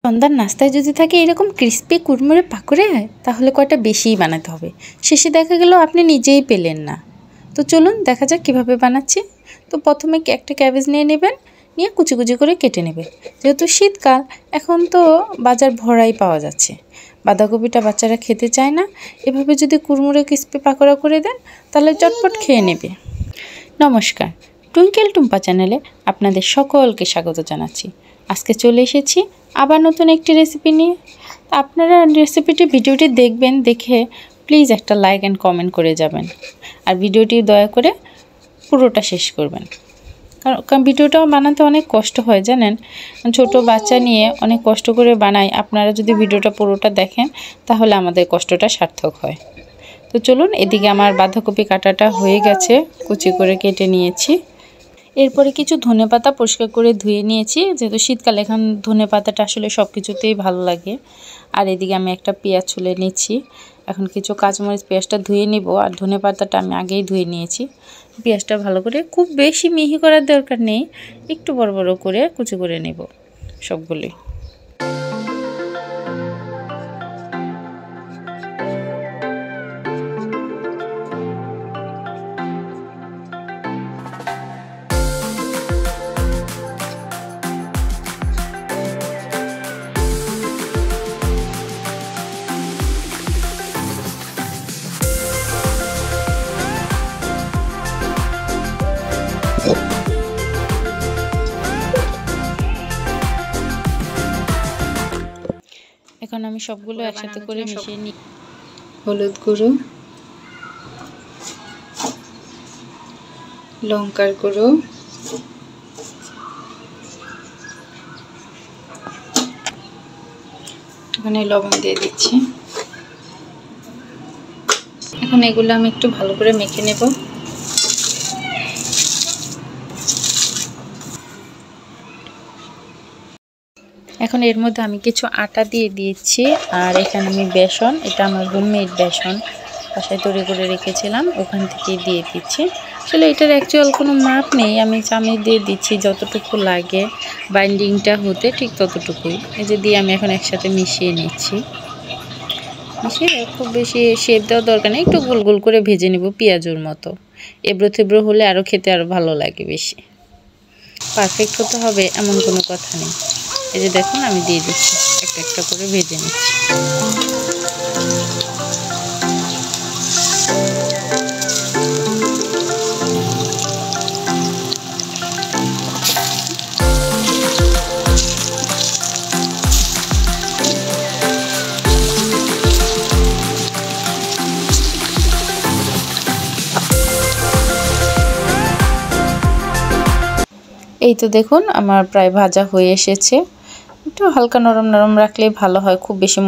সন্ধ্যার নাস্তায় যদি থাকে এরকম ক্রিস্পি কুড়মুড়ে পাকোড়া তাহলে কয়টা বেশিই বানাতে হবে। শেষে দেখা গেল আপনি নিজেই পেলেন না। তো চলুন দেখা যাক কীভাবে বানাচ্ছি। তো প্রথমে একটা ক্যাবেজ নিয়ে নেবেন, নিয়ে কুচি কুচি করে কেটে নেবেন। যেহেতু শীতকাল এখন তো বাজার ভরাই পাওয়া যাচ্ছে। বাঁধাকপিটা বাচ্চারা খেতে চায় না, এভাবে যদি কুড়মুড়ে ক্রিস্পি পাকোড়া করে দেন তাহলে চটপট খেয়ে নেবে। নমস্কার, টুইঙ্কেল টুম্পা চ্যানেলে আপনাদের সকলকে স্বাগত জানাচ্ছি। আজকে চলে এসেছি আবার নতুন একটি রেসিপি নিয়ে। আপনারা রেসিপিটি ভিডিওটি দেখবেন, দেখে প্লিজ একটা লাইক অ্যান্ড কমেন্ট করে যাবেন। আর ভিডিওটি দয়া করে পুরোটা শেষ করবেন, কারণ ভিডিওটাও বানাতে অনেক কষ্ট হয় জানেন। ছোট বাচ্চা নিয়ে অনেক কষ্ট করে বানাই। আপনারা যদি ভিডিওটা পুরোটা দেখেন তাহলে আমাদের কষ্টটা সার্থক হয়। তো চলুন, এদিকে আমার বাঁধাকপি কাটাটা হয়ে গেছে, কুচি করে কেটে নিয়েছি। এরপরে কিছু ধনেপাতা পরিষ্কার করে ধুয়ে নিয়েছি, যেহেতু শীতকালে এখন ধনেপাতাটা আসলে সব কিছুতেই ভালো লাগে। আর এদিকে আমি একটা পেঁয়াজ ছুলে নিচ্ছি। এখন কিছু কাঁচামরিচ, পেঁয়াজটা ধুয়ে নিব, আর ধনেপাতাটা আমি আগেই ধুয়ে নিয়েছি। পেঁয়াজটা ভালো করে, খুব বেশি মিহি করার দরকার নেই, একটু বড় বড় করে কুচি করে নেব সবগুলি। এখন আমি সবগুলো একসাথে করে মিশিয়ে নিই। হলুদ গুঁড়ো, লঙ্কার গুঁড়ো, এখানে লবণ দিয়ে দিচ্ছি। এখন এগুলো আমি একটু ভালো করে মেখে নেব। এখন এর মধ্যে আমি কিছু আটা দিয়ে দিয়েছি, আর এখানে আমি বেসন, এটা আমার হোমমেড বেসন, বাসায় তৈরি করে রেখেছিলাম, ওখান থেকে দিয়ে দিচ্ছি। আসলে এটার অ্যাকচুয়াল কোনো মাপ নেই, আমি চামচ দিয়ে দিচ্ছি যতটুকু লাগে বাইন্ডিংটা হতে, ঠিক ততটুকুই। এই যে দিয়ে আমি এখন একসাথে মিশিয়ে নিচ্ছি। মিশিয়ে খুব বেশি শেপ দেওয়ার দরকার নেই, একটু গোল গোল করে ভেজে নেব পেঁয়াজুর মতো। এবড়ো থেবড়ো হলে আরও খেতে আরও ভালো লাগে বেশি। পারফেক্ট হতে হবে এমন কোনো কথা নেই। এই যে দেখুন আমি দিয়ে দিচ্ছি, একটা একটা করে ভেজে নিচ্ছি। এই তো দেখুন আমার প্রায় ভাজা হয়ে এসেছে। একটু হালকা নরম নরম রাখলেই ভালো হয়, খুব বেশি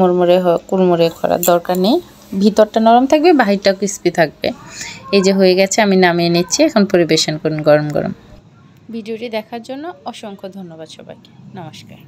কুড়মুড়ে করার দরকার নেই। ভিতরটা নরম থাকবে, বাহিরটা ক্রিস্পি থাকবে। এই যে হয়ে গেছে, আমি নামিয়ে নিচ্ছি। এখন পরিবেশন করুন গরম গরম। ভিডিওটি দেখার জন্য অসংখ্য ধন্যবাদ সবাইকে। নমস্কার।